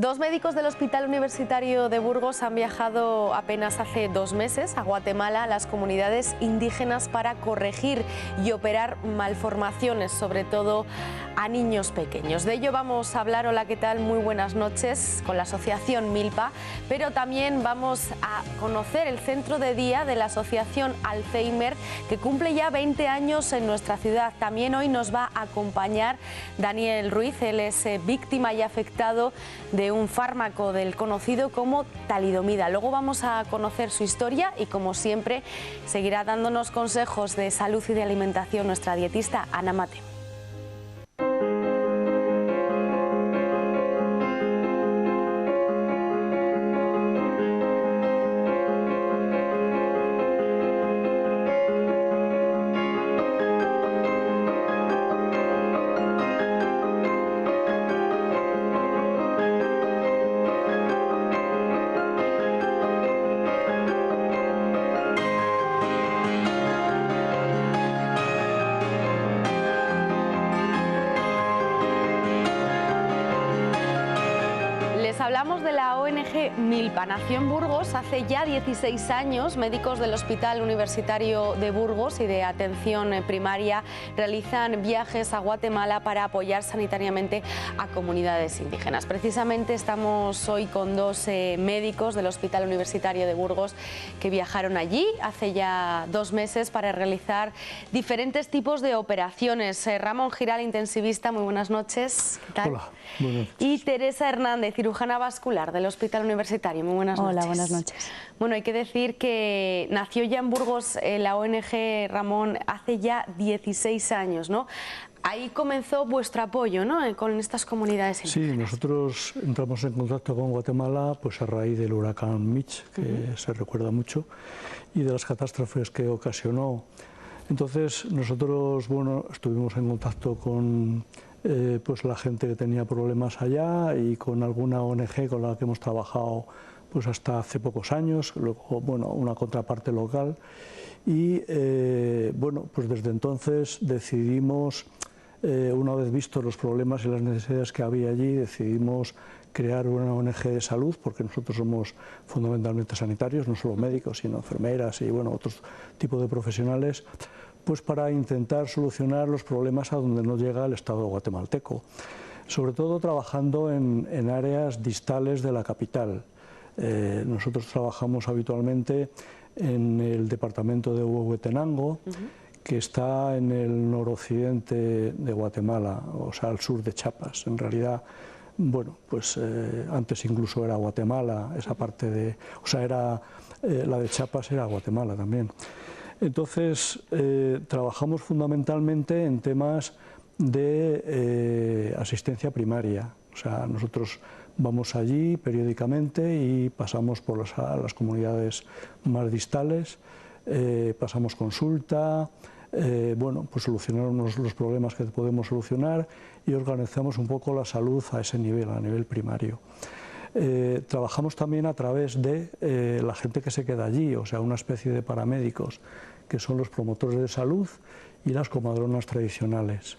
Dos médicos del Hospital Universitario de Burgos han viajado apenas hace 2 meses a Guatemala, a las comunidades indígenas, para corregir y operar malformaciones, sobre todo a niños pequeños. De ello vamos a hablar. Hola, ¿qué tal? Muy buenas noches, con la asociación Milpa, pero también vamos a conocer el centro de día de la asociación Alzheimer, que cumple ya 20 años en nuestra ciudad. También hoy nos va a acompañar Daniel Ruiz. Él es víctima y afectado de un fármaco del conocido como talidomida. Luego vamos a conocer su historia y, como siempre, seguirá dándonos consejos de salud y de alimentación nuestra dietista Ana Mate. Hablamos de la ONG Milpa. Nació en Burgos hace ya 16 años. Médicos del Hospital Universitario de Burgos y de Atención Primaria realizan viajes a Guatemala para apoyar sanitariamente a comunidades indígenas. Precisamente estamos hoy con dos médicos del Hospital Universitario de Burgos que viajaron allí hace ya 2 meses para realizar diferentes tipos de operaciones. Ramón Giral, intensivista, muy buenas noches. ¿Qué tal? Hola, buenas noches. Y Teresa Hernández, cirujana vascular del Hospital Universitario. Muy buenas noches. Hola, buenas noches. Bueno, hay que decir que nació ya en Burgos la ONG, Ramón, hace ya 16 años, ¿no? Ahí comenzó vuestro apoyo, ¿no?, con estas comunidades indígenas. Sí, nosotros entramos en contacto con Guatemala pues a raíz del huracán Mitch, que se recuerda mucho, y de las catástrofes que ocasionó. Entonces nosotros, bueno, estuvimos en contacto con pues la gente que tenía problemas allá y con alguna ONG con la que hemos trabajado pues hasta hace pocos años, luego, bueno, una contraparte local, y bueno, pues desde entonces decidimos, una vez vistos los problemas y las necesidades que había allí, decidimos crear una ONG de salud, porque nosotros somos fundamentalmente sanitarios, no solo médicos, sino enfermeras y, bueno, otros tipos de profesionales, pues para intentar solucionar los problemas a donde no llega el Estado guatemalteco, sobre todo trabajando en áreas distales de la capital. Nosotros trabajamos habitualmente en el departamento de Huehuetenango, que está en el noroccidente de Guatemala, o sea, al sur de Chiapas. En realidad, bueno, pues antes incluso era Guatemala, esa parte de, o sea, era la de Chiapas era Guatemala también. Entonces, trabajamos fundamentalmente en temas de asistencia primaria. O sea, nosotros vamos allí periódicamente y pasamos por las comunidades más distales, pasamos consulta, bueno, pues solucionamos los problemas que podemos solucionar y organizamos un poco la salud a ese nivel, a nivel primario. Trabajamos también a través de la gente que se queda allí, o sea, una especie de paramédicos, que son los promotores de salud y las comadronas tradicionales.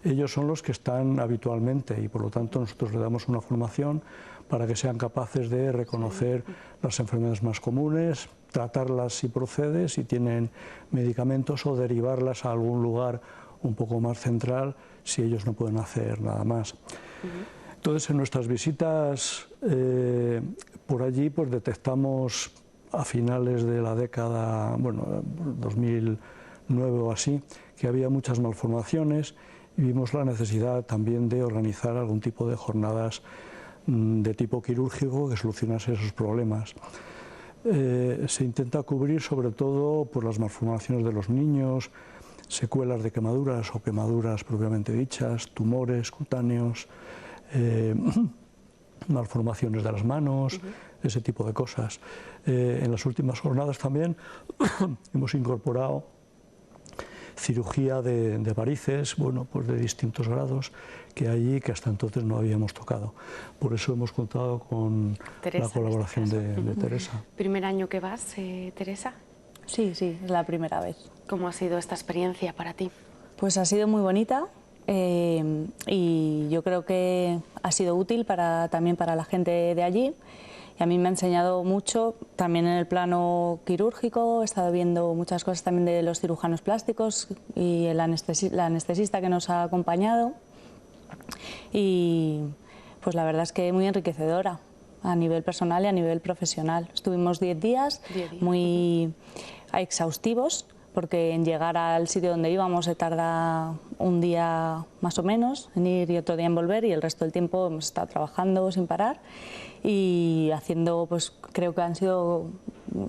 Ellos son los que están habitualmente y, por lo tanto, nosotros le damos una formación para que sean capaces de reconocer las enfermedades más comunes, tratarlas si procede, si tienen medicamentos, o derivarlas a algún lugar un poco más central si ellos no pueden hacer nada más. Entonces, en nuestras visitas por allí, pues detectamos a finales de la década, bueno, 2009 o así, que había muchas malformaciones y vimos la necesidad también de organizar algún tipo de jornadas de tipo quirúrgico que solucionase esos problemas. Se intenta cubrir sobre todo por las malformaciones de los niños, secuelas de quemaduras o quemaduras propiamente dichas, tumores cutáneos, malformaciones de las manos, ese tipo de cosas. En las últimas jornadas también hemos incorporado cirugía de varices, bueno, pues de distintos grados, que allí que hasta entonces no habíamos tocado. Por eso hemos contado con Teresa, la colaboración de Teresa. ¿Primer año que vas, Teresa? Sí, sí, es la primera vez. ¿Cómo ha sido esta experiencia para ti? Pues ha sido muy bonita. y yo creo que ha sido útil también para la gente de allí. Y a mí me ha enseñado mucho, también en el plano quirúrgico, he estado viendo muchas cosas también de los cirujanos plásticos y la anestesista que nos ha acompañado. Y pues la verdad es que muy enriquecedora a nivel personal y a nivel profesional. Estuvimos 10 días muy exhaustivos, porque en llegar al sitio donde íbamos se tarda un día más o menos en ir y otro día en volver, y el resto del tiempo hemos estado trabajando sin parar y haciendo, pues creo que han sido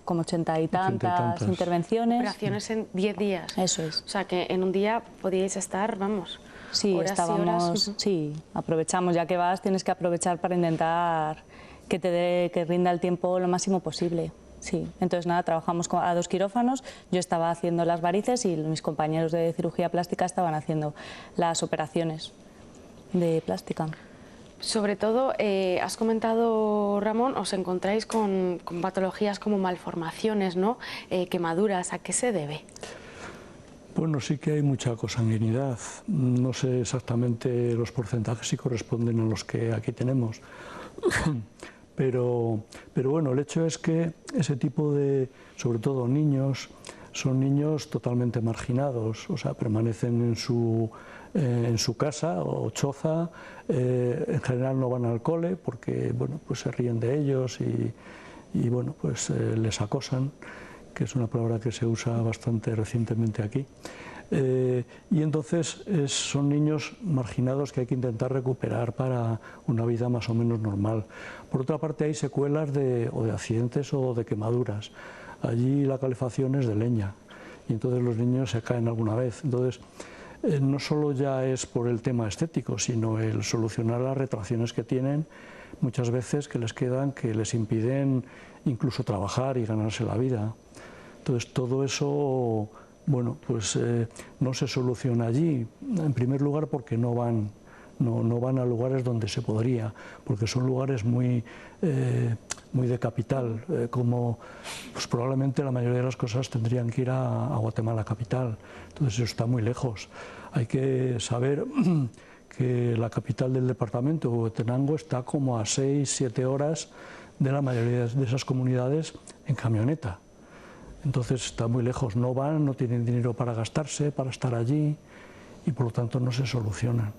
como 80 y tantas intervenciones. Operaciones en 10 días. Eso es. O sea que en un día podíais estar, vamos, sí, horas estábamos, y horas. Sí, aprovechamos, ya que vas tienes que aprovechar para intentar que rinda el tiempo lo máximo posible. Sí, entonces nada, trabajamos a 2 quirófanos, yo estaba haciendo las varices y mis compañeros de cirugía plástica estaban haciendo las operaciones de plástica. Sobre todo, has comentado, Ramón, os encontráis con patologías como malformaciones, ¿no? Quemaduras, ¿a qué se debe? Bueno, sí que hay mucha consanguinidad. No sé exactamente los porcentajes si corresponden a los que aquí tenemos. Pero bueno, el hecho es que ese tipo de, sobre todo niños, son niños totalmente marginados, o sea, permanecen en su casa o choza, en general no van al cole porque, bueno, pues se ríen de ellos y bueno, pues les acosan, que es una palabra que se usa bastante recientemente aquí. Y entonces son niños marginados que hay que intentar recuperar para una vida más o menos normal. Por otra parte, hay secuelas o de accidentes o de quemaduras. Allí la calefacción es de leña y entonces los niños se caen alguna vez. Entonces, no solo ya es por el tema estético, sino el solucionar las retracciones que tienen muchas veces que les quedan, que les impiden incluso trabajar y ganarse la vida. Entonces, todo eso, bueno, pues no se soluciona allí, en primer lugar porque no van a lugares donde se podría, porque son lugares muy de capital, como pues probablemente la mayoría de las cosas tendrían que ir a Guatemala capital, entonces eso está muy lejos. Hay que saber que la capital del departamento, Huehuetenango, está como a 6-7 horas de la mayoría de esas comunidades en camioneta. Entonces está muy lejos, no van, no tienen dinero para gastarse, para estar allí y por lo tanto no se solucionan.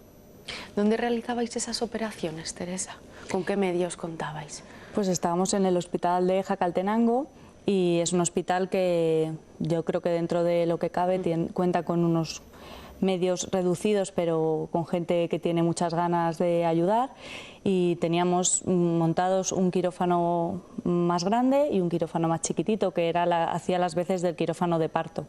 ¿Dónde realizabais esas operaciones, Teresa? ¿Con qué medios contabais? Pues estábamos en el hospital de Jacaltenango y es un hospital que yo creo que dentro de lo que cabe cuenta con unos medios reducidos, pero con gente que tiene muchas ganas de ayudar, y teníamos montados un quirófano más grande y un quirófano más chiquitito que hacía las veces del quirófano de parto.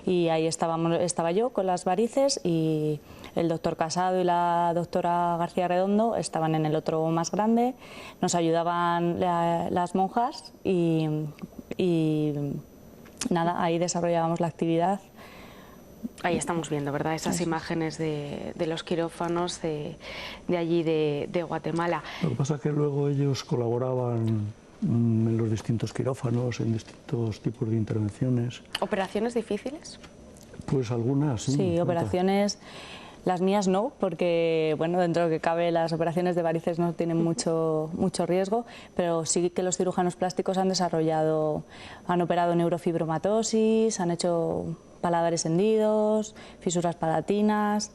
Y ahí estaba yo con las varices y el doctor Casado y la doctora García Redondo estaban en el otro más grande, nos ayudaban las monjas y nada, ahí desarrollábamos la actividad. Ahí estamos viendo, ¿verdad?, esas imágenes de los quirófanos de allí de Guatemala. Lo que pasa es que luego ellos colaboraban en los distintos quirófanos, en distintos tipos de intervenciones. ¿Operaciones difíciles? Pues algunas, sí. Sí, operaciones, las mías no, porque bueno, dentro de lo que cabe las operaciones de varices no tienen mucho riesgo, pero sí que los cirujanos plásticos han operado neurofibromatosis, han hecho paladares hendidos, fisuras palatinas,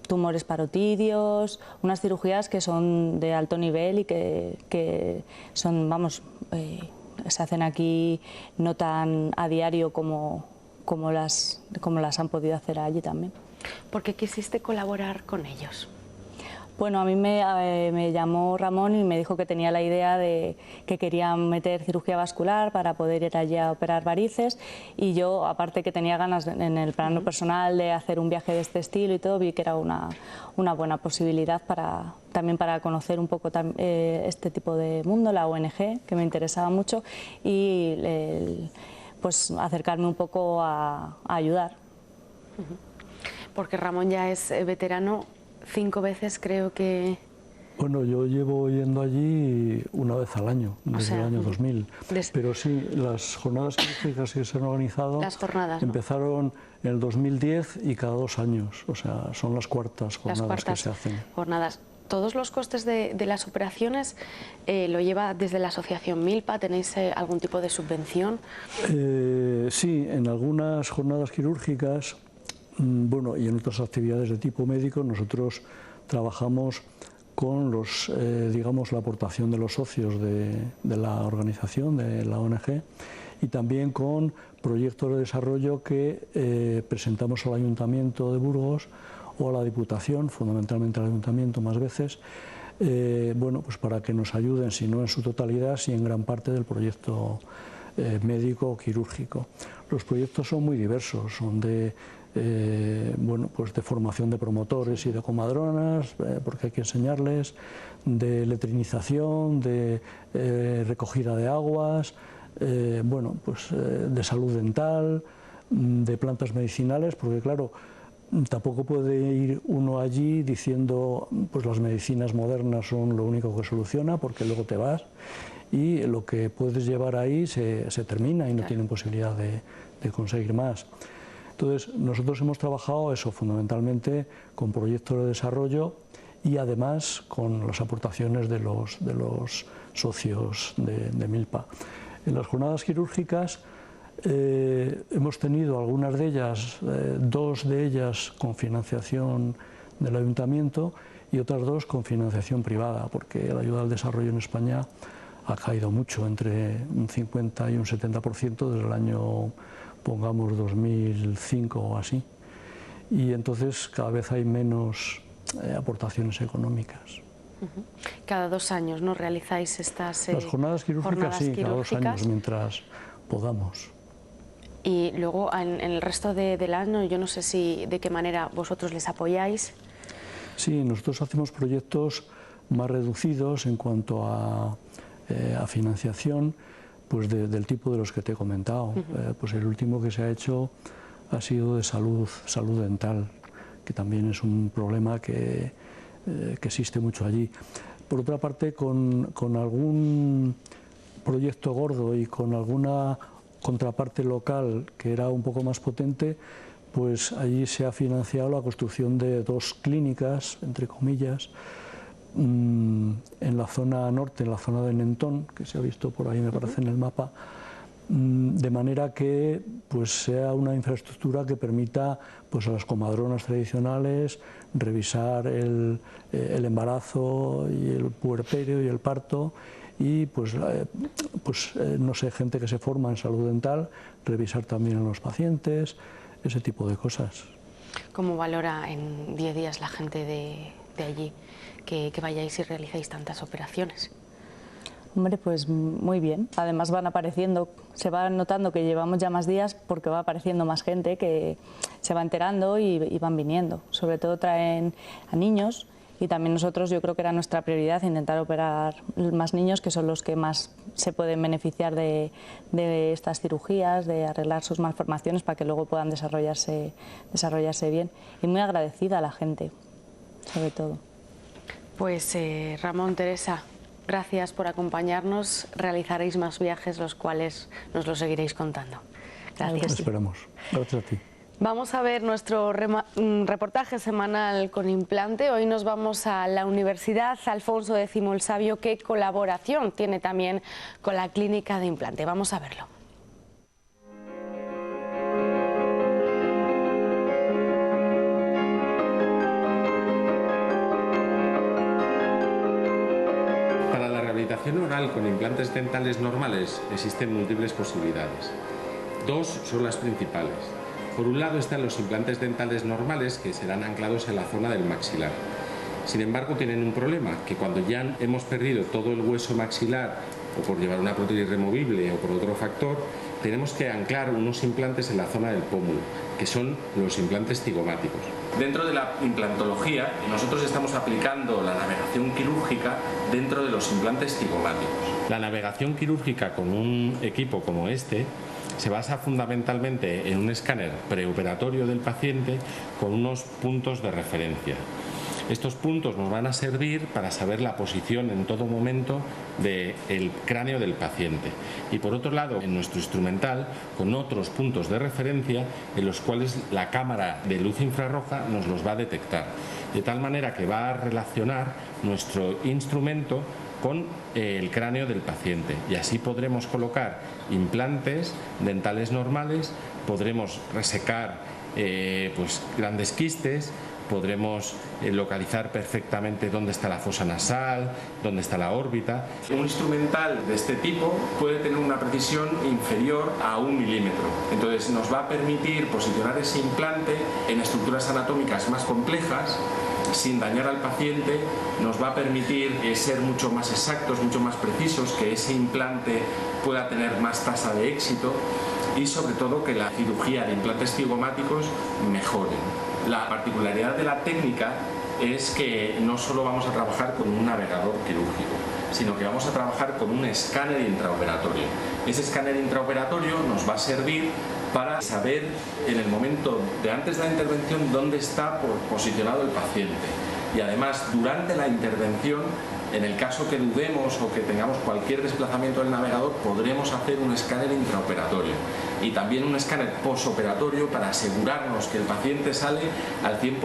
tumores parotidios, unas cirugías que son de alto nivel y que son, vamos, se hacen aquí no tan a diario como las han podido hacer allí también. ¿Por qué quisiste colaborar con ellos? Bueno, a mí me llamó Ramón y me dijo que tenía la idea de que querían meter cirugía vascular para poder ir allí a operar varices, y yo, aparte que tenía ganas en el plano personal de hacer un viaje de este estilo y todo, vi que era una buena posibilidad también para conocer un poco este tipo de mundo, la ONG, que me interesaba mucho, y pues acercarme un poco a ayudar. Porque Ramón ya es veterano, 5 veces creo que Bueno, yo llevo yendo allí una vez al año, desde el año 2000. Pero sí, las jornadas quirúrgicas que se han organizado empezaron en el 2010 y cada 2 años. O sea, son las cuartas jornadas que se hacen. ¿Todos los costes de las operaciones lo lleva desde la asociación Milpa? ¿Tenéis algún tipo de subvención? Sí, en algunas jornadas quirúrgicas, bueno, y en otras actividades de tipo médico, nosotros trabajamos con digamos, la aportación de los socios de la organización, de la ONG, y también con proyectos de desarrollo que presentamos al Ayuntamiento de Burgos o a la Diputación, fundamentalmente al Ayuntamiento más veces, bueno, pues para que nos ayuden, si no en su totalidad, si en gran parte del proyecto médico o quirúrgico. Los proyectos son muy diversos, son bueno, pues de formación de promotores y de comadronas, porque hay que enseñarles, de letrinización, de recogida de aguas, bueno, pues de salud dental, de plantas medicinales, porque claro, tampoco puede ir uno allí diciendo pues las medicinas modernas son lo único que soluciona, porque luego te vas y lo que puedes llevar ahí se termina y no tienen posibilidad de conseguir más. Entonces, nosotros hemos trabajado eso fundamentalmente con proyectos de desarrollo y además con las aportaciones de los socios de Milpa. En las jornadas quirúrgicas hemos tenido algunas de ellas, 2 de ellas con financiación del Ayuntamiento y otras 2 con financiación privada, porque la ayuda al desarrollo en España ha caído mucho, entre un 50 y un 70% desde el año, pongamos, 2005 o así. Y entonces cada vez hay menos aportaciones económicas. Cada 2 años, ¿no? Realizáis estas las jornadas quirúrgicas, sí, cada 2 años, mientras podamos. Y luego en el resto del año, yo no sé de qué manera vosotros les apoyáis. Sí, nosotros hacemos proyectos más reducidos en cuanto a financiación, pues del tipo de los que te he comentado. Pues el último que se ha hecho ha sido de salud dental, que también es un problema que existe mucho allí. Por otra parte, con algún proyecto gordo y con alguna contraparte local que era un poco más potente, pues allí se ha financiado la construcción de 2 clínicas, entre comillas, en la zona norte, en la zona de Nentón, que se ha visto por ahí, me parece, en el mapa, de manera que pues sea una infraestructura que permita pues a las comadronas tradicionales revisar el embarazo y el puerperio y el parto, y pues no sé, gente que se forma en salud dental, revisar también a los pacientes, ese tipo de cosas. ¿Cómo valora en 10 días la gente de allí que vayáis y realicéis tantas operaciones? Hombre, pues muy bien. Además van apareciendo, se va notando que llevamos ya más días porque va apareciendo más gente que se va enterando y van viniendo. Sobre todo traen a niños y también nosotros, yo creo que era nuestra prioridad intentar operar más niños, que son los que más se pueden beneficiar de estas cirugías, de arreglar sus malformaciones para que luego puedan desarrollarse bien. Y muy agradecida a la gente, sobre todo. Pues Ramón, Teresa, gracias por acompañarnos. Realizaréis más viajes, los cuales nos lo seguiréis contando. Gracias. Esperamos. Gracias a ti. Vamos a ver nuestro reportaje semanal con implante. Hoy nos vamos a la Universidad Alfonso X el Sabio. ¿Qué colaboración tiene también con la clínica de implante? Vamos a verlo. Para la rehabilitación oral con implantes dentales normales existen múltiples posibilidades. 2 son las principales. Por un lado están los implantes dentales normales, que serán anclados en la zona del maxilar. Sin embargo, tienen un problema, que cuando ya hemos perdido todo el hueso maxilar, o por llevar una prótesis removible o por otro factor, tenemos que anclar unos implantes en la zona del pómulo, que son los implantes cigomáticos. Dentro de la implantología, nosotros estamos aplicando la navegación quirúrgica dentro de los implantes cigomáticos. La navegación quirúrgica con un equipo como este se basa fundamentalmente en un escáner preoperatorio del paciente con unos puntos de referencia. Estos puntos nos van a servir para saber la posición en todo momento del cráneo del paciente. Y por otro lado, en nuestro instrumental, con otros puntos de referencia en los cuales la cámara de luz infrarroja nos los va a detectar. De tal manera que va a relacionar nuestro instrumento con el cráneo del paciente, y así podremos colocar implantes dentales normales, podremos resecar pues grandes quistes, podremos localizar perfectamente dónde está la fosa nasal, dónde está la órbita. Un instrumental de este tipo puede tener una precisión inferior a 1 milímetro. Entonces nos va a permitir posicionar ese implante en estructuras anatómicas más complejas sin dañar al paciente. Nos va a permitir ser mucho más exactos, mucho más precisos, que ese implante pueda tener más tasa de éxito y sobre todo que la cirugía de implantes cigomáticos mejore. La particularidad de la técnica es que no solo vamos a trabajar con un navegador quirúrgico, sino que vamos a trabajar con un escáner intraoperatorio. Ese escáner intraoperatorio nos va a servir para saber en el momento de antes de la intervención dónde está posicionado el paciente. Y además, durante la intervención, en el caso que dudemos o que tengamos cualquier desplazamiento del navegador, podremos hacer un escáner intraoperatorio y también un escáner posoperatorio para asegurarnos que el paciente sale al 100%,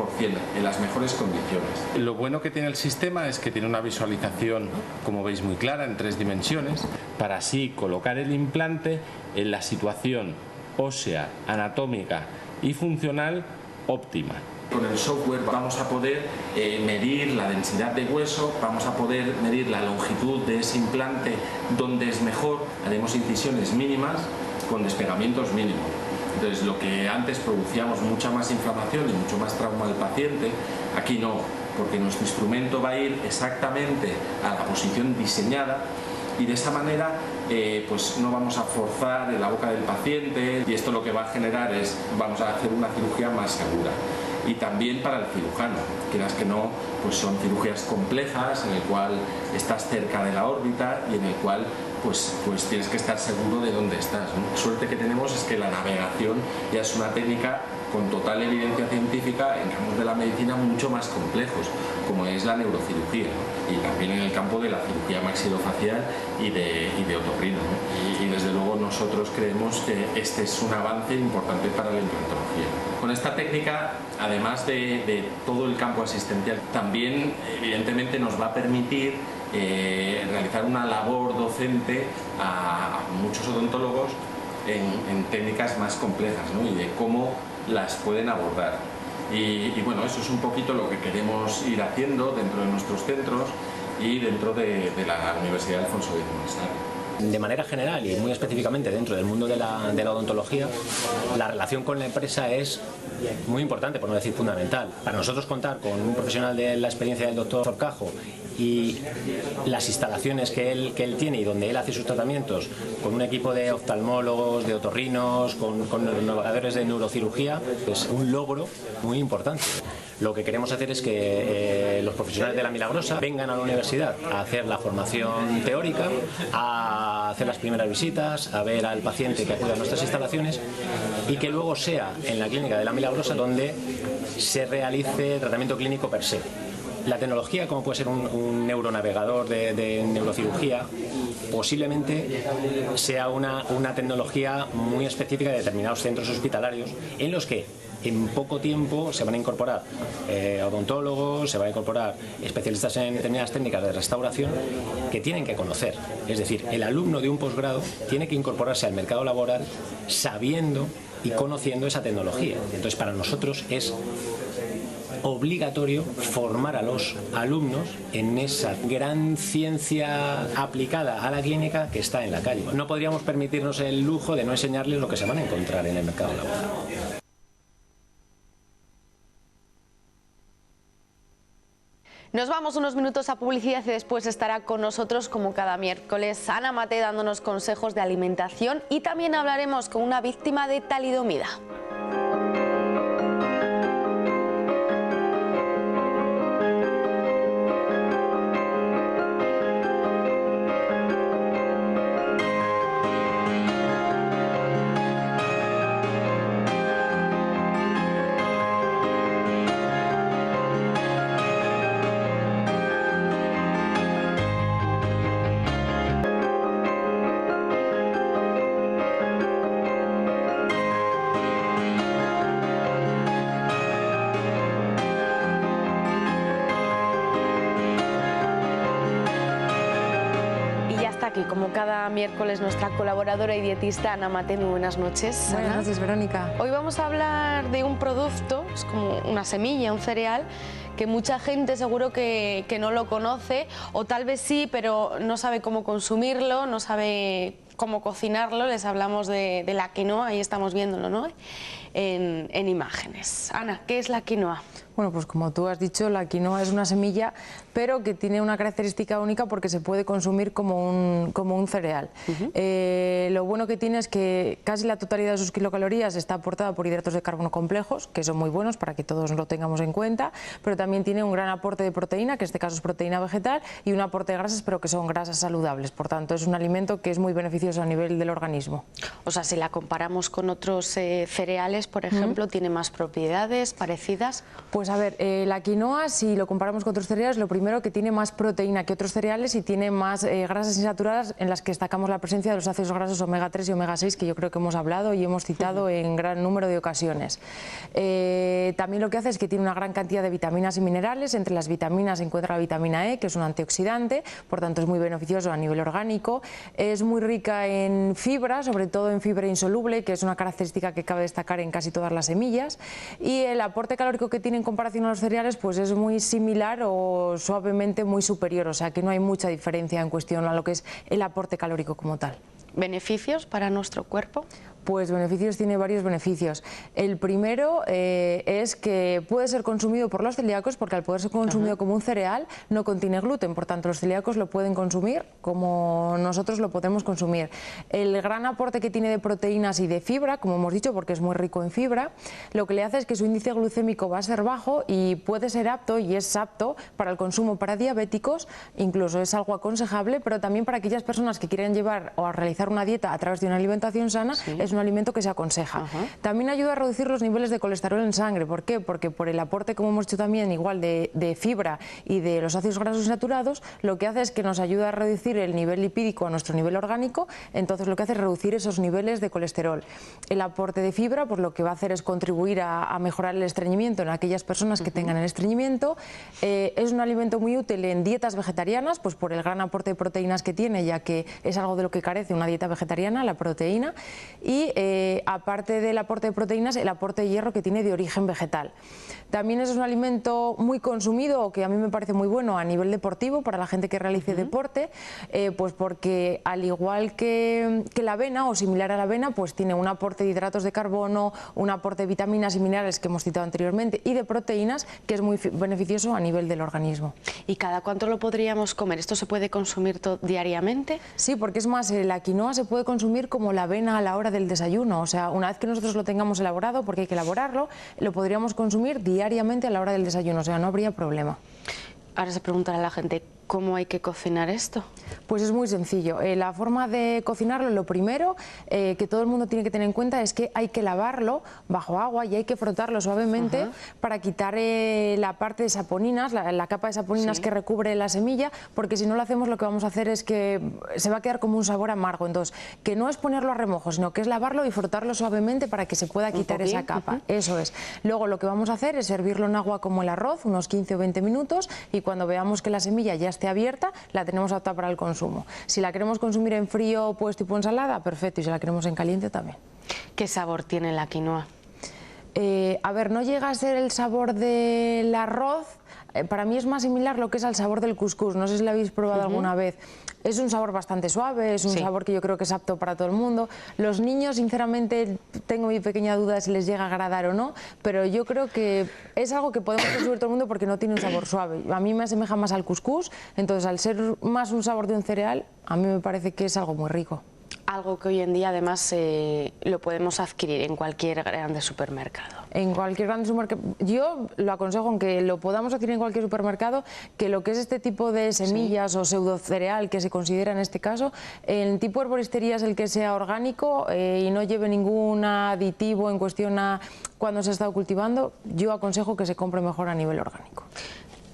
en las mejores condiciones. Lo bueno que tiene el sistema es que tiene una visualización, como veis, muy clara en 3 dimensiones, para así colocar el implante en la situación ósea, anatómica y funcional óptima. Con el software vamos a poder medir la densidad de hueso, vamos a poder medir la longitud de ese implante donde es mejor, haremos incisiones mínimas con despegamientos mínimos. Entonces, lo que antes producíamos mucha más inflamación y mucho más trauma al paciente, aquí no, porque nuestro instrumento va a ir exactamente a la posición diseñada y de esa manera pues no vamos a forzar en la boca del paciente, y esto lo que va a generar es, vamos a hacer una cirugía más segura. Y también para el cirujano, quieras que no, pues son cirugías complejas en el cual estás cerca de la órbita y en el cual pues tienes que estar seguro de dónde estás, ¿no? Suerte que tenemos es que la navegación ya es una técnica con total evidencia científica en campos de la medicina mucho más complejos, como es la neurocirugía, ¿no? Y también en el campo de la cirugía maxilofacial y de otorrino, ¿no? Y desde luego nosotros creemos que este es un avance importante para la implantología. Con esta técnica, además de todo el campo asistencial, también evidentemente nos va a permitir realizar una labor docente a muchos odontólogos en técnicas más complejas, ¿no? Y de cómo las pueden abordar. Y bueno, eso es un poquito lo que queremos ir haciendo dentro de nuestros centros y dentro de la Universidad de Alfonso X Maestrazgo. De manera general y muy específicamente dentro del mundo de la odontología, la relación con la empresa es muy importante, por no decir fundamental. Para nosotros contar con un profesional de la experiencia del doctor Zorcajo y las instalaciones que él tiene y donde él hace sus tratamientos, con un equipo de oftalmólogos, de otorrinos, con navegadores de neurocirugía, es un logro muy importante. Lo que queremos hacer es que los profesionales de La Milagrosa vengan a la universidad a hacer la formación teórica, a hacer las primeras visitas, a ver al paciente que acude a nuestras instalaciones y que luego sea en la clínica de La Milagrosa donde se realice el tratamiento clínico per se. La tecnología, como puede ser un neuronavegador de neurocirugía, posiblemente sea una tecnología muy específica de determinados centros hospitalarios en los que en poco tiempo se van a incorporar odontólogos, se van a incorporar especialistas en determinadas técnicas de restauración que tienen que conocer. Es decir, el alumno de un posgrado tiene que incorporarse al mercado laboral sabiendo y conociendo esa tecnología. Entonces, para nosotros es obligatorio formar a los alumnos en esa gran ciencia aplicada a la clínica que está en la calle. No podríamos permitirnos el lujo de no enseñarles lo que se van a encontrar en el mercado laboral. Nos vamos unos minutos a publicidad y después estará con nosotros, como cada miércoles, Ana Mate dándonos consejos de alimentación, y también hablaremos con una víctima de talidomida. está aquí, como cada miércoles, nuestra colaboradora y dietista Ana Mate. Muy buenas noches. Buenas noches, Verónica. Hoy vamos a hablar de un producto, es como una semilla, un cereal, que mucha gente seguro que no lo conoce, o tal vez sí, pero no sabe cómo consumirlo, no sabe cómo cocinarlo. Les hablamos de la quinoa, ahí estamos viéndolo, ¿no?, en imágenes. Ana, ¿qué es la quinoa? Bueno, pues como tú has dicho, la quinoa es una semilla, pero que tiene una característica única porque se puede consumir como un cereal. Lo bueno que tiene es que casi la totalidad de sus kilocalorías está aportada por hidratos de carbono complejos, que son muy buenos para que todos lo tengamos en cuenta, pero también tiene un gran aporte de proteína, que en este caso es proteína vegetal, y un aporte de grasas, pero que son grasas saludables. Por tanto, es un alimento que es muy beneficioso a nivel del organismo. O sea, si la comparamos con otros cereales, por ejemplo, ¿tiene más propiedades parecidas? Pues a ver, la quinoa, si lo comparamos con otros cereales, lo primero que tiene más proteína que otros cereales y tiene más grasas insaturadas, en las que destacamos la presencia de los ácidos grasos omega 3 y omega 6, que yo creo que hemos hablado y hemos citado en gran número de ocasiones. También lo que hace es que tiene una gran cantidad de vitaminas y minerales. Entre las vitaminas se encuentra la vitamina E, que es un antioxidante, por tanto es muy beneficioso a nivel orgánico. Es muy rica en fibra, sobre todo en fibra insoluble, que es una característica que cabe destacar en casi todas las semillas. Y el aporte calórico que tiene en comparación a los cereales pues es muy similar o suavemente muy superior, o sea que no hay mucha diferencia en cuestión a lo que es el aporte calórico como tal. ¿Beneficios para nuestro cuerpo? Pues beneficios, tiene varios beneficios. El primero es que puede ser consumido por los celíacos, porque al poder ser consumido como un cereal no contiene gluten, por tanto los celíacos lo pueden consumir como nosotros lo podemos consumir. El gran aporte que tiene de proteínas y de fibra, como hemos dicho, porque es muy rico en fibra, lo que le hace es que su índice glucémico va a ser bajo y puede ser apto, y es apto para el consumo para diabéticos, incluso es algo aconsejable, pero también para aquellas personas que quieren llevar o a realizar una dieta a través de una alimentación sana. Sí. Es un alimento que se aconseja. También ayuda a reducir los niveles de colesterol en sangre. ¿Por qué? Porque por el aporte, como hemos dicho también, igual de fibra y de los ácidos grasos saturados, lo que hace es que nos ayuda a reducir el nivel lipídico a nuestro nivel orgánico, entonces lo que hace es reducir esos niveles de colesterol. El aporte de fibra, pues lo que va a hacer es contribuir a mejorar el estreñimiento en aquellas personas que tengan el estreñimiento. Es un alimento muy útil en dietas vegetarianas, pues por el gran aporte de proteínas que tiene, ya que es algo de lo que carece una dieta vegetariana, la proteína. Y aparte del aporte de proteínas, el aporte de hierro que tiene de origen vegetal. También es un alimento muy consumido, o que a mí me parece muy bueno a nivel deportivo, para la gente que realice deporte, pues porque al igual que la avena, o similar a la avena, pues tiene un aporte de hidratos de carbono, un aporte de vitaminas y minerales que hemos citado anteriormente, y de proteínas, que es muy beneficioso a nivel del organismo. ¿Y cada cuánto lo podríamos comer? ¿Esto se puede consumir diariamente? Sí, porque es más, la quinoa se puede consumir como la avena a la hora del desayuno, o sea, una vez que nosotros lo tengamos elaborado, porque hay que elaborarlo, lo podríamos consumir diariamente a la hora del desayuno, o sea, no habría problema. Ahora se preguntará a la gente, ¿cómo hay que cocinar esto? Pues es muy sencillo. La forma de cocinarlo, lo primero que todo el mundo tiene que tener en cuenta es que hay que lavarlo bajo agua y hay que frotarlo suavemente para quitar la parte de saponinas, la capa de saponinas que recubre la semilla, porque si no lo hacemos, lo que vamos a hacer es que se va a quedar como un sabor amargo. Entonces, que no es ponerlo a remojo, sino que es lavarlo y frotarlo suavemente para que se pueda quitar esa capa. Eso es. Luego lo que vamos a hacer es servirlo en agua como el arroz, unos 15 o 20 minutos, y cuando veamos que la semilla ya esté abierta, la tenemos apta para el consumo. Si la queremos consumir en frío, pues tipo ensalada, perfecto, y si la queremos en caliente también. ¿Qué sabor tiene la quinoa? A ver, no llega a ser el sabor del arroz. Para mí es más similar lo que es al sabor del cuscús, no sé si lo habéis probado alguna vez. Es un sabor bastante suave, es un sabor que yo creo que es apto para todo el mundo. Los niños, sinceramente, tengo mi pequeña duda de si les llega a agradar o no, pero yo creo que es algo que podemos consumir todo el mundo porque no tiene un sabor suave. A mí me asemeja más al cuscús, entonces al ser más un sabor de un cereal, a mí me parece que es algo muy rico. Algo que hoy en día además lo podemos adquirir en cualquier grande supermercado. En cualquier grande supermercado. Yo lo aconsejo, aunque lo podamos adquirir en cualquier supermercado, que lo que es este tipo de semillas o pseudo cereal que se considera en este caso, el tipo de herboristería es el que sea orgánico y no lleve ningún aditivo en cuestión a cuando se ha estado cultivando. Yo aconsejo que se compre mejor a nivel orgánico.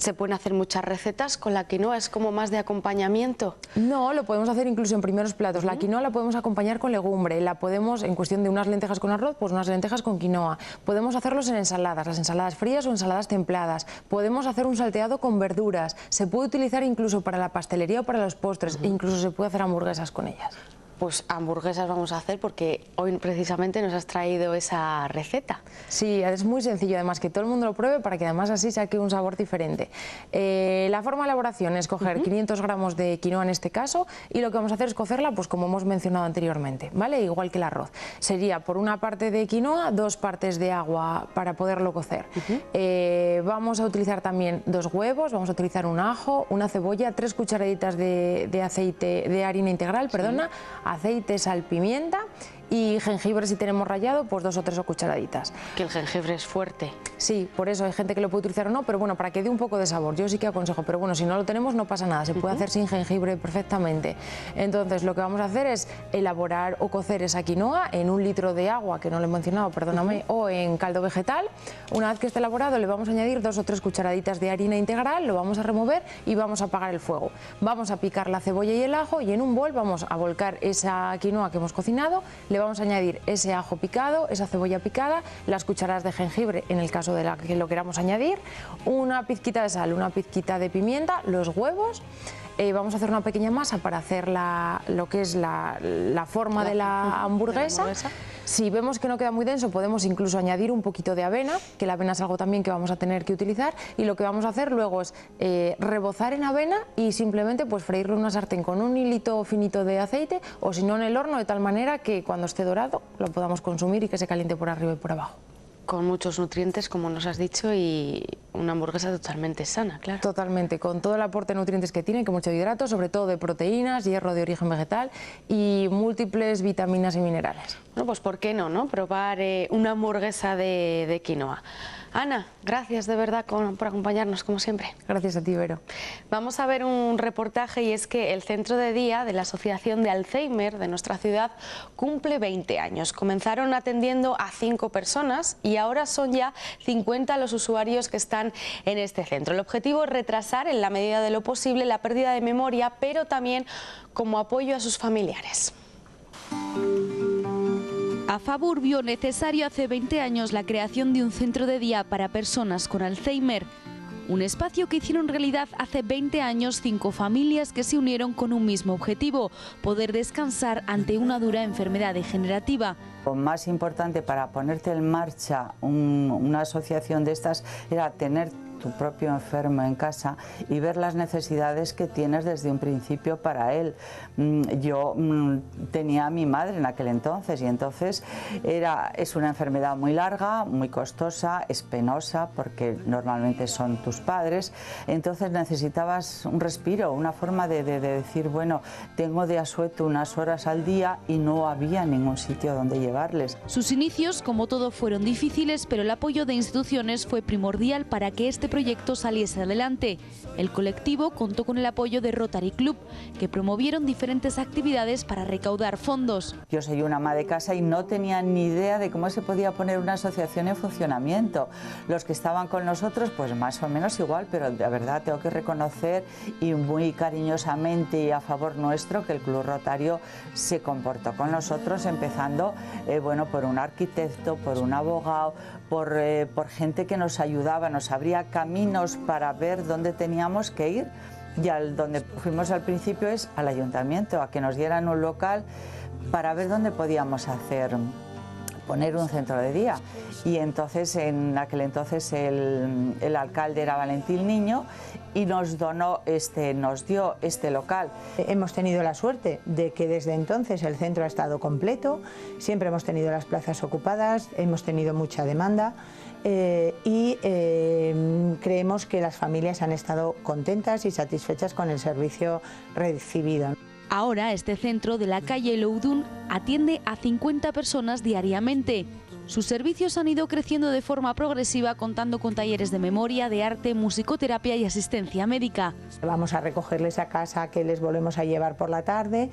se pueden hacer muchas recetas con la quinoa, es como más de acompañamiento. No, lo podemos hacer incluso en primeros platos. La quinoa la podemos acompañar con legumbre, la podemos, en cuestión de unas lentejas con arroz, pues unas lentejas con quinoa. Podemos hacerlos en ensaladas, las ensaladas frías o ensaladas templadas. Podemos hacer un salteado con verduras. Se puede utilizar incluso para la pastelería o para los postres, e incluso se puede hacer hamburguesas con ellas. Pues hamburguesas vamos a hacer porque hoy precisamente nos has traído esa receta. Sí, es muy sencillo, además que todo el mundo lo pruebe para que además así saque un sabor diferente. La forma de elaboración es coger 500 gramos de quinoa en este caso, y lo que vamos a hacer es cocerla pues como hemos mencionado anteriormente, ¿vale? Igual que el arroz. Sería por una parte de quinoa, 2 partes de agua para poderlo cocer. Vamos a utilizar también 2 huevos, vamos a utilizar un ajo, una cebolla, 3 cucharaditas de aceite, de harina integral, perdona, aceite, sal, pimienta y jengibre si tenemos rallado, pues 2 o 3 cucharaditas. Que el jengibre es fuerte. Sí, por eso hay gente que lo puede utilizar o no, pero bueno, para que dé un poco de sabor, yo sí que aconsejo, pero bueno, si no lo tenemos no pasa nada, se puede hacer sin jengibre perfectamente. Entonces lo que vamos a hacer es elaborar o cocer esa quinoa en 1 litro de agua, que no lo he mencionado, perdóname, o en caldo vegetal. Una vez que esté elaborado le vamos a añadir 2 o 3 cucharaditas de harina integral, lo vamos a remover y vamos a apagar el fuego. Vamos a picar la cebolla y el ajo y en un bol vamos a volcar esa quinoa que hemos cocinado, le vamos a añadir ese ajo picado, esa cebolla picada, las cucharadas de jengibre en el caso de la que lo queramos añadir, una pizquita de sal, una pizquita de pimienta, los huevos. Vamos a hacer una pequeña masa para hacer lo que es la forma de la hamburguesa. Si vemos que no queda muy denso, podemos incluso añadir un poquito de avena, que la avena es algo también que vamos a tener que utilizar, y lo que vamos a hacer luego es rebozar en avena y simplemente pues freírlo en una sartén con un hilito finito de aceite, o si no en el horno, de tal manera que cuando esté dorado lo podamos consumir y que se caliente por arriba y por abajo. Con muchos nutrientes, como nos has dicho, y una hamburguesa totalmente sana, claro. Totalmente, con todo el aporte de nutrientes que tiene, que mucho hidrato, sobre todo de proteínas, hierro de origen vegetal y múltiples vitaminas y minerales. Bueno, pues ¿por qué no probar una hamburguesa de quinoa? Ana, gracias de verdad por acompañarnos, como siempre. Gracias a ti, Vero. Vamos a ver un reportaje, y es que el centro de día de la Asociación de Alzheimer de nuestra ciudad cumple 20 años. Comenzaron atendiendo a 5 personas y ahora son ya 50 los usuarios que están en este centro. El objetivo es retrasar en la medida de lo posible la pérdida de memoria, pero también como apoyo a sus familiares. AFABUR vio necesario hace 20 años la creación de un centro de día para personas con Alzheimer. Un espacio que hicieron realidad hace 20 años 5 familias que se unieron con un mismo objetivo: poder descansar ante una dura enfermedad degenerativa. Lo más importante para ponerte en marcha una asociación de estas era tener tu propio enfermo en casa y ver las necesidades que tienes desde un principio para él. Yo tenía a mi madre en aquel entonces, y entonces es una enfermedad muy larga, muy costosa, es penosa porque normalmente son tus padres, entonces necesitabas un respiro, una forma de decir, bueno, tengo de asueto unas horas al día, y no había ningún sitio donde llevarles. Sus inicios, como todo, fueron difíciles, pero el apoyo de instituciones fue primordial para que este proyecto saliese adelante. El colectivo contó con el apoyo de Rotary Club, que promovieron diferentes actividades para recaudar fondos. Yo soy una ama de casa y no tenía ni idea de cómo se podía poner una asociación en funcionamiento. Los que estaban con nosotros, pues más o menos igual, pero de verdad tengo que reconocer, y muy cariñosamente y a favor nuestro, que el Club Rotario se comportó con nosotros, empezando bueno, por un arquitecto, por un abogado, por gente que nos ayudaba, nos abría caminos para ver dónde teníamos que ir. Y donde fuimos al principio es al ayuntamiento, a que nos dieran un local para ver dónde podíamos poner un centro de día. Y entonces, en aquel entonces, el alcalde era Valentín Niño, y nos dio este local. Hemos tenido la suerte de que desde entonces el centro ha estado completo, siempre hemos tenido las plazas ocupadas, hemos tenido mucha demanda, y creemos que las familias han estado contentas y satisfechas con el servicio recibido. Ahora este centro de la calle Loudun atiende a 50 personas diariamente. Sus servicios han ido creciendo de forma progresiva, contando con talleres de memoria, de arte, musicoterapia y asistencia médica. Vamos a recogerles a casa, que les volvemos a llevar por la tarde,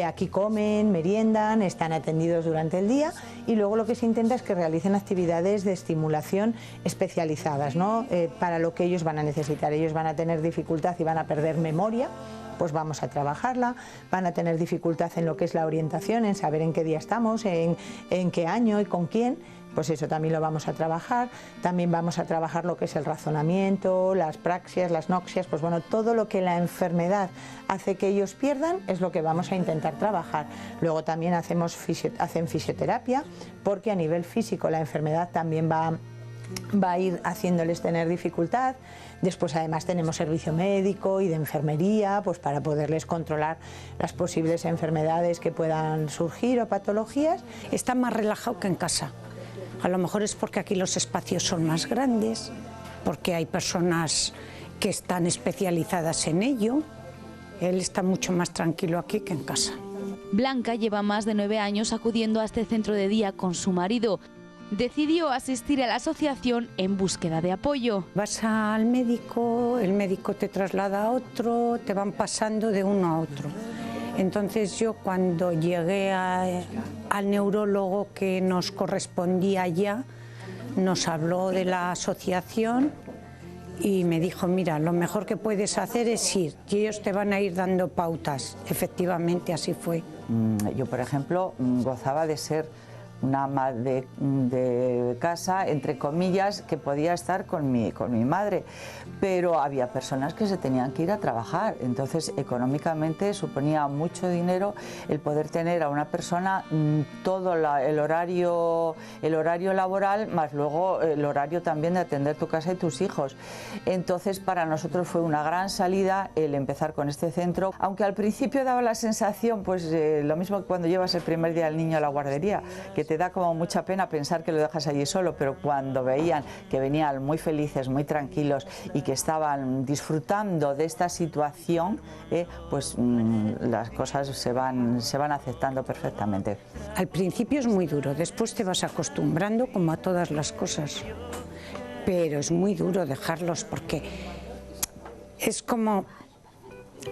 aquí comen, meriendan, están atendidos durante el día y luego lo que se intenta es que realicen actividades de estimulación especializadas, ¿no? Para lo que ellos van a necesitar. Ellos van a tener dificultad y van a perder memoria, pues vamos a trabajarla. Van a tener dificultad en lo que es la orientación, en saber en qué día estamos, en qué año y con quién, pues eso también lo vamos a trabajar. También vamos a trabajar lo que es el razonamiento, las praxias, las noxias, pues bueno, todo lo que la enfermedad hace que ellos pierdan es lo que vamos a intentar trabajar. Luego también hacen fisioterapia, porque a nivel físico la enfermedad también va a ir haciéndoles tener dificultad. Después además tenemos servicio médico y de enfermería, pues para poderles controlar las posibles enfermedades que puedan surgir o patologías. Está más relajado que en casa. A lo mejor es porque aquí los espacios son más grandes, porque hay personas que están especializadas en ello. Él está mucho más tranquilo aquí que en casa. Blanca lleva más de 9 años acudiendo a este centro de día con su marido. Decidió asistir a la asociación en búsqueda de apoyo. Vas al médico, el médico te traslada a otro, te van pasando de uno a otro. Entonces yo cuando llegué al neurólogo que nos correspondía ya, nos habló de la asociación y me dijo, mira, lo mejor que puedes hacer es ir y ellos te van a ir dando pautas. Efectivamente así fue. Yo, por ejemplo, gozaba de ser una ama de casa, entre comillas, que podía estar con mi madre, pero había personas que se tenían que ir a trabajar, entonces económicamente suponía mucho dinero el poder tener a una persona todo el horario laboral, más luego el horario también de atender tu casa y tus hijos. Entonces para nosotros fue una gran salida el empezar con este centro, aunque al principio daba la sensación, pues lo mismo que cuando llevas el primer día al niño a la guardería, que te da como mucha pena pensar que lo dejas allí solo, pero cuando veían que venían muy felices, muy tranquilos y que estaban disfrutando de esta situación, pues las cosas se van aceptando perfectamente. Al principio es muy duro, después te vas acostumbrando como a todas las cosas, pero es muy duro dejarlos porque es como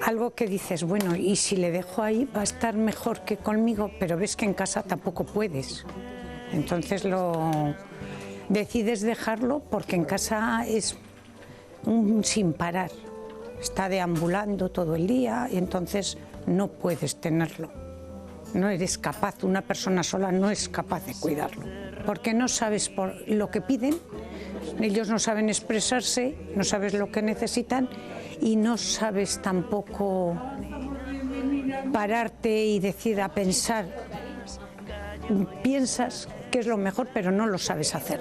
algo que dices, bueno, y si le dejo ahí va a estar mejor que conmigo, pero ves que en casa tampoco puedes. Entonces decides dejarlo porque en casa es un sin parar. Está deambulando todo el día y entonces no puedes tenerlo. No eres capaz, una persona sola no es capaz de cuidarlo. Porque no sabes por lo que piden, ellos no saben expresarse, no sabes lo que necesitan y no sabes tampoco pararte y decir a pensar. Piensas que es lo mejor, pero no lo sabes hacer.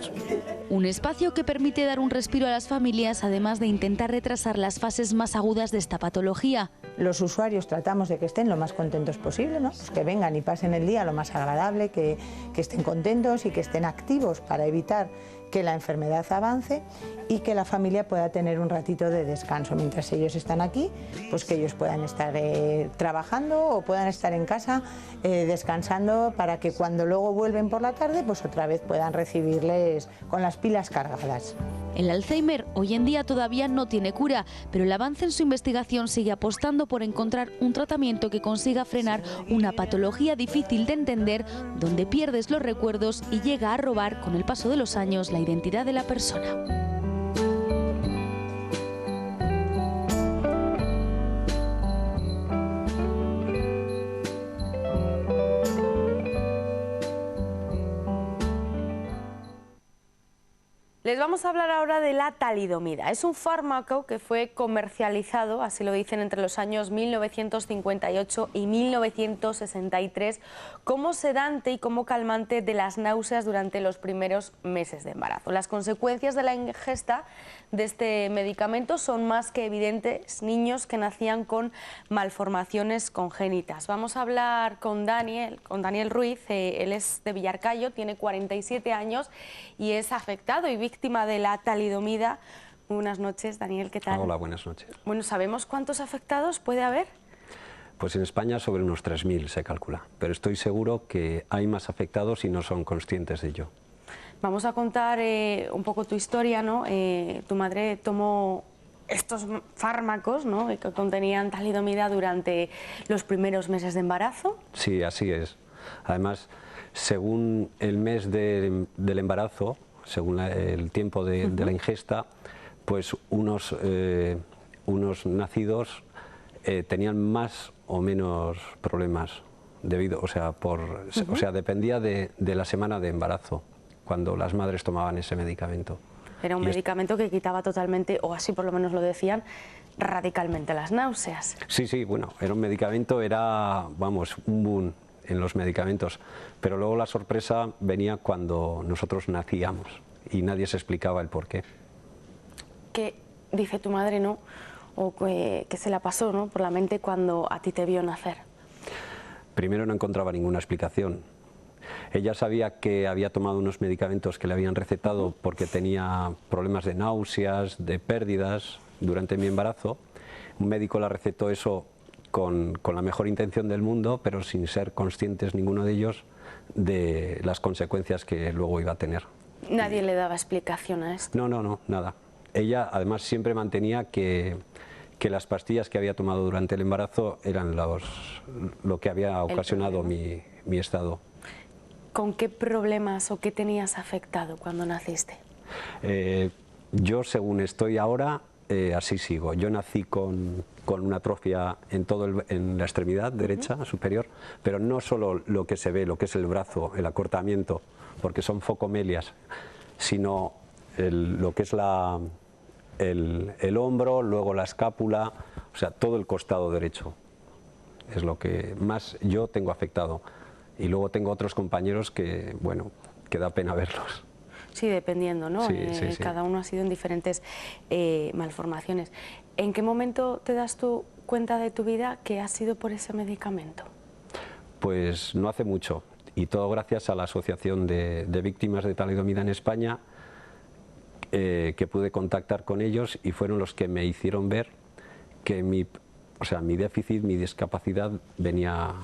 Un espacio que permite dar un respiro a las familias, además de intentar retrasar las fases más agudas de esta patología. Los usuarios tratamos de que estén lo más contentos posible, ¿no? Pues que vengan y pasen el día lo más agradable, que estén contentos y que estén activos para evitar que la enfermedad avance y que la familia pueda tener un ratito de descanso mientras ellos están aquí, pues que ellos puedan estar trabajando o puedan estar en casa descansando para que cuando luego vuelven por la tarde pues otra vez puedan recibirles con las pilas cargadas. El Alzheimer hoy en día todavía no tiene cura, pero el avance en su investigación sigue apostando por encontrar un tratamiento que consiga frenar una patología difícil de entender, donde pierdes los recuerdos y llega a robar con el paso de los años la identidad de la persona. Les vamos a hablar ahora de la talidomida. Es un fármaco que fue comercializado, así lo dicen, entre los años 1958 y 1963 como sedante y como calmante de las náuseas durante los primeros meses de embarazo. Las consecuencias de la ingesta de este medicamento son más que evidentes: niños que nacían con malformaciones congénitas. Vamos a hablar con Daniel Ruiz. Él es de Villarcayo, tiene 47 años y es afectado y víctima de la talidomida. Muy buenas noches, Daniel, ¿qué tal? Hola, buenas noches. Bueno, ¿sabemos cuántos afectados puede haber? Pues en España sobre unos 3.000 se calcula, pero estoy seguro que hay más afectados y no son conscientes de ello. Vamos a contar un poco tu historia, ¿no? Tu madre tomó estos fármacos, ¿no?, que contenían talidomida durante los primeros meses de embarazo. Sí, así es. Además, según el mes del embarazo, según el tiempo de la ingesta, pues unos nacidos tenían más o menos problemas debido, o sea, dependía de la semana de embarazo, cuando las madres tomaban ese medicamento. Era un medicamento que quitaba totalmente, o así por lo menos lo decían, radicalmente las náuseas. Sí, sí, bueno, era un medicamento, era, vamos, un boom en los medicamentos, pero luego la sorpresa venía cuando nosotros nacíamos y nadie se explicaba el porqué. ¿Qué dice tu madre, no? O qué se la pasó, ¿no?, por la mente cuando a ti te vio nacer. Primero no encontraba ninguna explicación. Ella sabía que había tomado unos medicamentos que le habían recetado porque tenía problemas de náuseas, de pérdidas durante mi embarazo. Un médico le recetó eso con la mejor intención del mundo, pero sin ser conscientes ninguno de ellos de las consecuencias que luego iba a tener. ¿Nadie le daba explicación a esto? No, nada. Ella además siempre mantenía que las pastillas que había tomado durante el embarazo eran lo que había ocasionado mi estado. ¿Con qué problemas o qué tenías afectado cuando naciste? Yo, según estoy ahora, así sigo. Yo nací con una atrofia en la extremidad derecha superior, pero no solo lo que se ve, lo que es el brazo, el acortamiento, porque son focomelias, sino lo que es el hombro, luego la escápula, o sea, todo el costado derecho. Es lo que más yo tengo afectado. Y luego tengo otros compañeros que, bueno, que da pena verlos. Sí, dependiendo, ¿no? Sí, sí. Cada uno ha sido en diferentes malformaciones. ¿En qué momento te das tú cuenta de tu vida que ha sido por ese medicamento? Pues no hace mucho, y todo gracias a la Asociación de Víctimas de Talidomida en España, que pude contactar con ellos y fueron los que me hicieron ver que mi déficit, mi discapacidad venía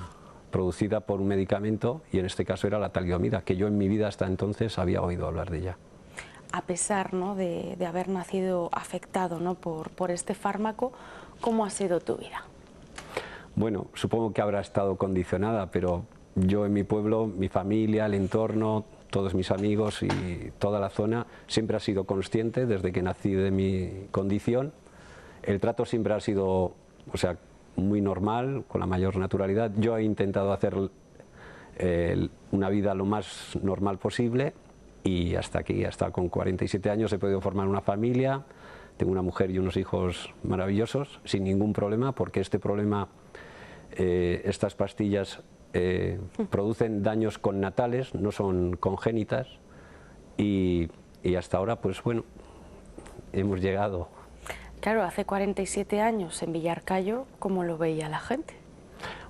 producida por un medicamento, y en este caso era la talidomida, que yo en mi vida hasta entonces había oído hablar de ella. A pesar, ¿no?, de haber nacido afectado, ¿no?, por este fármaco, ¿cómo ha sido tu vida? Bueno, supongo que habrá estado condicionada, pero yo en mi pueblo, mi familia, el entorno, todos mis amigos y toda la zona siempre ha sido consciente desde que nací de mi condición. El trato siempre ha sido, o sea, muy normal, con la mayor naturalidad. Yo he intentado hacer una vida lo más normal posible y hasta aquí, hasta con 47 años he podido formar una familia, tengo una mujer y unos hijos maravillosos, sin ningún problema, porque este problema, estas pastillas producen daños connatales, no son congénitas, y hasta ahora, pues bueno, hemos llegado. Claro, hace 47 años en Villarcayo, ¿cómo lo veía la gente?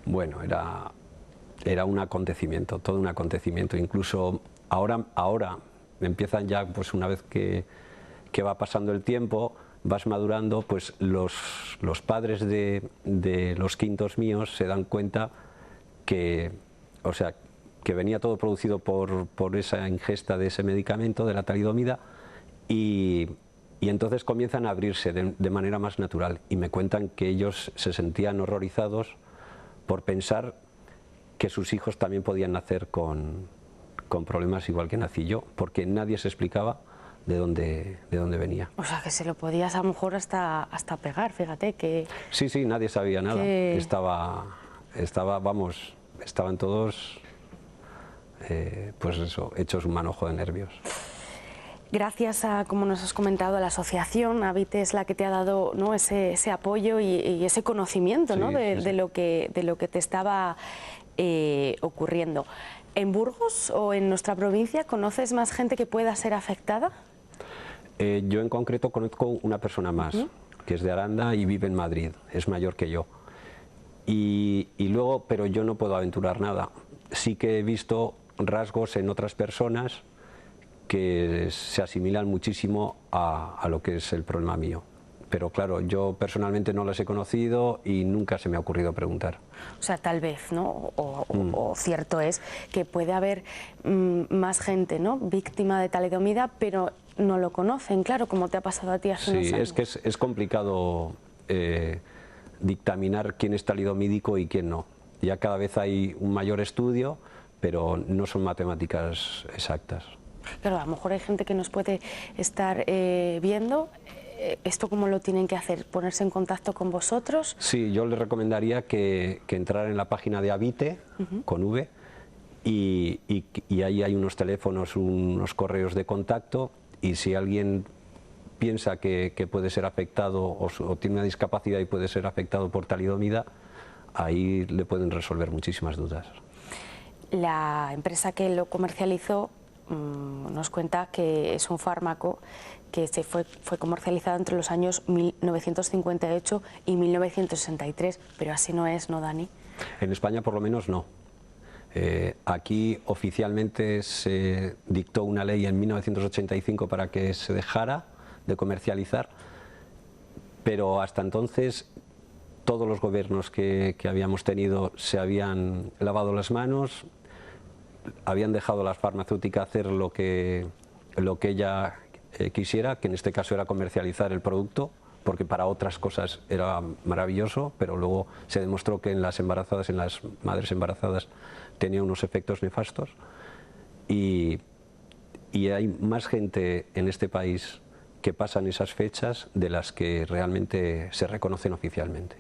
Bueno, era un acontecimiento, todo un acontecimiento. Incluso ahora empiezan ya, pues una vez que va pasando el tiempo, vas madurando, pues los padres de los quintos míos se dan cuenta que venía todo producido por esa ingesta de ese medicamento, de la talidomida, y entonces comienzan a abrirse de manera más natural y me cuentan que ellos se sentían horrorizados por pensar que sus hijos también podían nacer con problemas igual que nací yo, porque nadie se explicaba de dónde venía. O sea, que se lo podías a lo mejor hasta pegar, fíjate que... Sí, nadie sabía nada. Estaban todos, pues eso, hechos un manojo de nervios. Gracias a, como nos has comentado, a la asociación, Habite es la que te ha dado, ¿no?, ese apoyo y ese conocimiento, ¿no?, de lo que te estaba ocurriendo. ¿En Burgos o en nuestra provincia conoces más gente que pueda ser afectada? Yo en concreto conozco una persona más, que es de Aranda y vive en Madrid, es mayor que yo. Y luego, pero yo no puedo aventurar nada. Sí que he visto rasgos en otras personas que se asimilan muchísimo a lo que es el problema mío. pero claro, yo personalmente no las he conocido y nunca se me ha ocurrido preguntar. O sea, tal vez, ¿no? O cierto es que puede haber más gente, ¿no?, víctima de talidomida, pero no lo conocen, claro, como te ha pasado a ti hace unos años. Sí, es que es complicado dictaminar quién es talidomídico y quién no. Ya cada vez hay un mayor estudio, pero no son matemáticas exactas. Claro, a lo mejor hay gente que nos puede estar viendo. ¿Esto cómo lo tienen que hacer? ¿Ponerse en contacto con vosotros? Sí, yo les recomendaría que entraran en la página de Habite, con V, y ahí hay unos teléfonos, unos correos de contacto, y si alguien piensa que puede ser afectado o tiene una discapacidad y puede ser afectado por talidomida, ahí le pueden resolver muchísimas dudas. La empresa que lo comercializó nos cuenta que es un fármaco que fue comercializado entre los años 1958 y 1963, pero así no es, ¿no, Dani? En España por lo menos no. Aquí oficialmente se dictó una ley en 1985 para que se dejara de comercializar, pero hasta entonces todos los gobiernos que habíamos tenido se habían lavado las manos, habían dejado a las farmacéuticas hacer lo que ella quisiera, que en este caso era comercializar el producto, porque para otras cosas era maravilloso, pero luego se demostró que en las embarazadas, en las madres embarazadas, tenía unos efectos nefastos. Y hay más gente en este país que pasan esas fechas de las que realmente se reconocen oficialmente.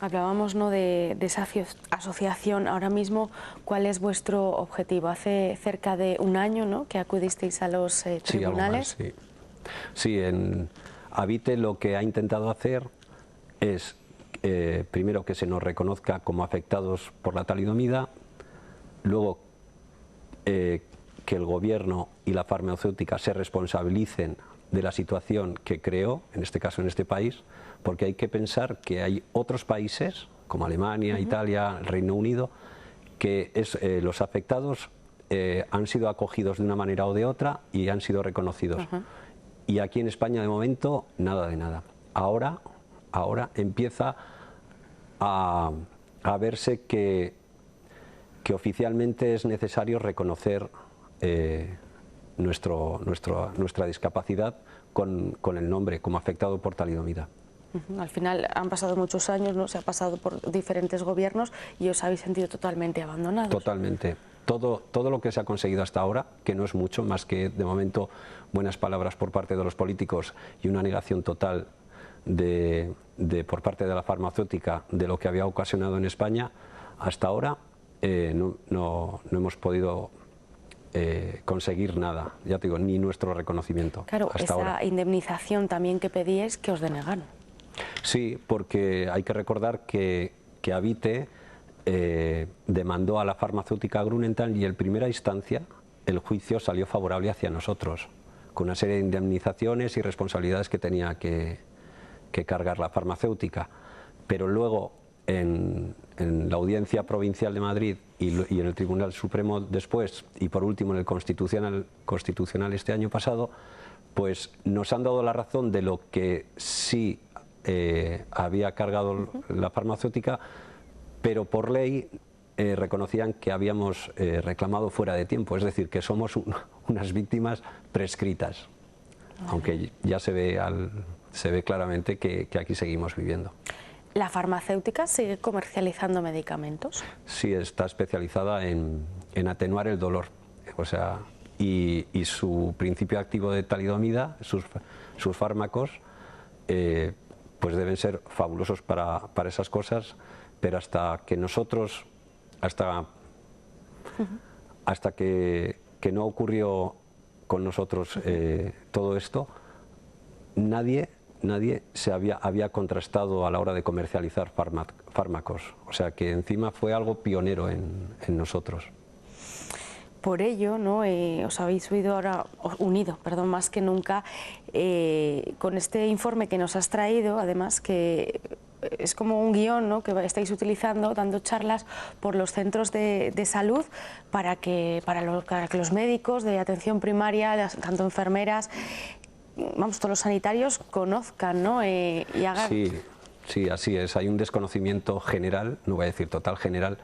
Hablábamos, ¿no?, de esa asociación. Ahora mismo, ¿cuál es vuestro objetivo? Hace cerca de un año, ¿no?, que acudisteis a los tribunales. Sí, algo más, sí. Sí, en Habite lo que ha intentado hacer es, primero, que se nos reconozca como afectados por la talidomida, luego que el gobierno y la farmacéutica se responsabilicen de la situación que creó, en este caso en este país, porque hay que pensar que hay otros países, como Alemania, Italia, el Reino Unido, que los afectados han sido acogidos de una manera o de otra y han sido reconocidos. Y aquí en España, de momento, nada de nada. Ahora empieza a verse que oficialmente es necesario reconocer nuestra discapacidad con el nombre, como afectado por talidomida. Al final han pasado muchos años, ¿no? Se ha pasado por diferentes gobiernos y os habéis sentido totalmente abandonados. Totalmente. Todo lo que se ha conseguido hasta ahora, que no es mucho, más que de momento buenas palabras por parte de los políticos y una negación total por parte de la farmacéutica de lo que había ocasionado en España, hasta ahora no hemos podido conseguir nada, ya te digo, ni nuestro reconocimiento. Claro, hasta ahora. Indemnización también que pedíais, que os denegaron. Sí, porque hay que recordar que Habite demandó a la farmacéutica Grunenthal y en primera instancia el juicio salió favorable hacia nosotros, con una serie de indemnizaciones y responsabilidades que tenía que cargar la farmacéutica. Pero luego en la Audiencia Provincial de Madrid y en el Tribunal Supremo después, y por último en el Constitucional este año pasado, pues nos han dado la razón de lo que sí había cargado la farmacéutica, pero por ley reconocían que habíamos reclamado fuera de tiempo, es decir, que somos unas víctimas prescritas, aunque ya se ve claramente que aquí seguimos viviendo. ¿La farmacéutica sigue comercializando medicamentos? Sí, está especializada en atenuar el dolor, o sea, y su principio activo de talidomida, sus fármacos, pues deben ser fabulosos para esas cosas, pero hasta que nosotros, hasta que no ocurrió con nosotros todo esto, nadie se había contrastado a la hora de comercializar fármacos, o sea que encima fue algo pionero en nosotros. Por ello, ¿no? Os habéis unido más que nunca con este informe que nos has traído, además que es como un guión, ¿no?, que estáis utilizando, dando charlas por los centros de salud para que los médicos de atención primaria, tanto enfermeras, vamos, todos los sanitarios conozcan, ¿no? Y hagan... Sí, así es. Hay un desconocimiento general, no voy a decir total, general,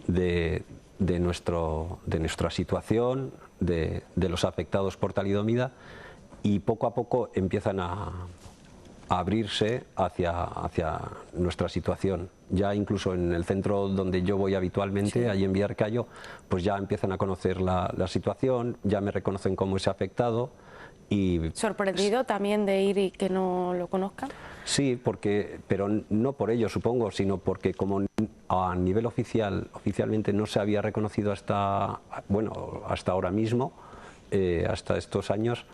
de nuestra situación, de los afectados por talidomida, y poco a poco empiezan a abrirse hacia nuestra situación. Ya incluso en el centro donde yo voy habitualmente, allí en Villarcayo, pues ya empiezan a conocer la situación, ya me reconocen como ese afectado. Y ¿sorprendido también de ir y que no lo conozcan? Sí, pero no por ello, supongo, sino porque como a nivel oficialmente no se había reconocido hasta ahora mismo, hasta estos años,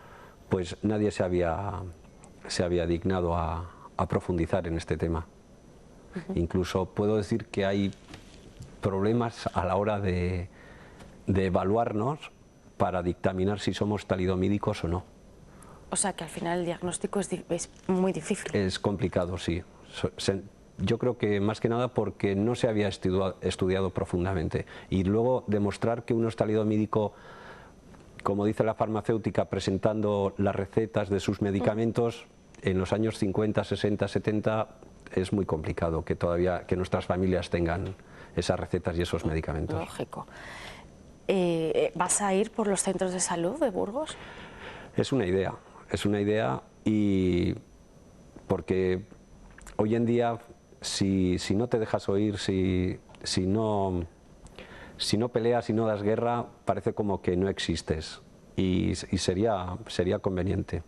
pues nadie se había dignado a profundizar en este tema. Incluso puedo decir que hay problemas a la hora de evaluarnos para dictaminar si somos talidomídicos o no. O sea que al final el diagnóstico es muy difícil. Es complicado, sí. Yo creo que más que nada porque no se había estudiado profundamente. Y luego demostrar que uno es talidomídico, como dice la farmacéutica, presentando las recetas de sus medicamentos en los años 50, 60, 70, es muy complicado que todavía nuestras familias tengan esas recetas y esos medicamentos. Lógico. ¿Vas a ir por los centros de salud de Burgos? Es una idea y porque hoy en día si no te dejas oír, si no peleas, si no das guerra, parece como que no existes, y sería conveniente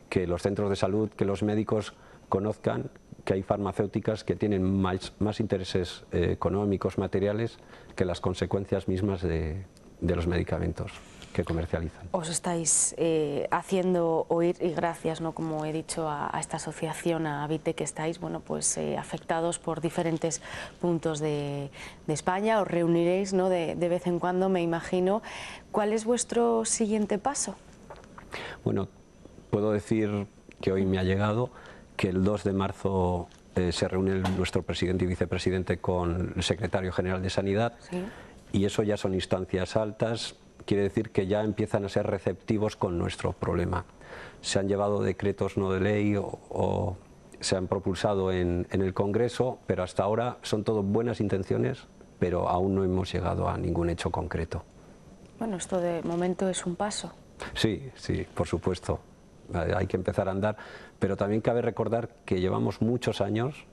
que los centros de salud, que los médicos conozcan que hay farmacéuticas que tienen más intereses económicos, materiales, que las consecuencias mismas de los medicamentos que comercializan. Os estáis haciendo oír, y gracias, ¿no?, como he dicho, a esta asociación, a Vite, que estáis, bueno, pues afectados por diferentes puntos de España. Os reuniréis, ¿no?, de vez en cuando, me imagino. ¿Cuál es vuestro siguiente paso? Bueno, puedo decir que hoy me ha llegado que el 2 de marzo se reúne nuestro presidente y vicepresidente con el secretario general de Sanidad. Sí. Y eso ya son instancias altas. Quiere decir que ya empiezan a ser receptivos con nuestro problema. Se han llevado decretos no de ley o se han propulsado en el Congreso, pero hasta ahora son todo buenas intenciones, pero aún no hemos llegado a ningún hecho concreto. Bueno, esto de momento es un paso. Sí, por supuesto. Hay que empezar a andar, pero también cabe recordar que llevamos muchos años,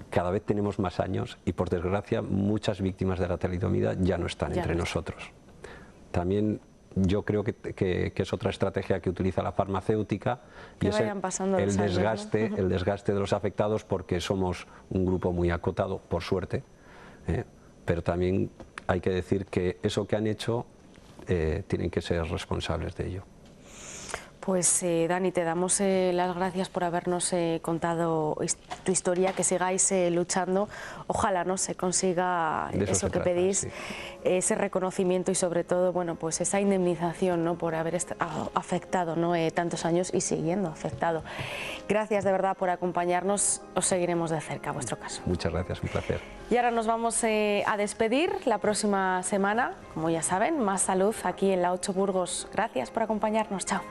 cada vez tenemos más años y por desgracia muchas víctimas de la talidomida ya no están entre nosotros. También yo creo que es otra estrategia que utiliza la farmacéutica, y es el desgaste de los afectados, porque somos un grupo muy acotado, por suerte, pero también hay que decir que eso que han hecho tienen que ser responsables de ello. Pues Dani, te damos las gracias por habernos contado tu historia, que sigáis luchando. Ojalá no se consiga eso que pedís, sí, ese reconocimiento y sobre todo, bueno, pues esa indemnización, ¿no?, por haber afectado, ¿no?, tantos años y siguiendo afectado. Gracias de verdad por acompañarnos, os seguiremos de cerca vuestro caso. Muchas gracias, un placer. Y ahora nos vamos a despedir. La próxima semana, como ya saben, más salud aquí en La 8 Burgos. Gracias por acompañarnos, chao.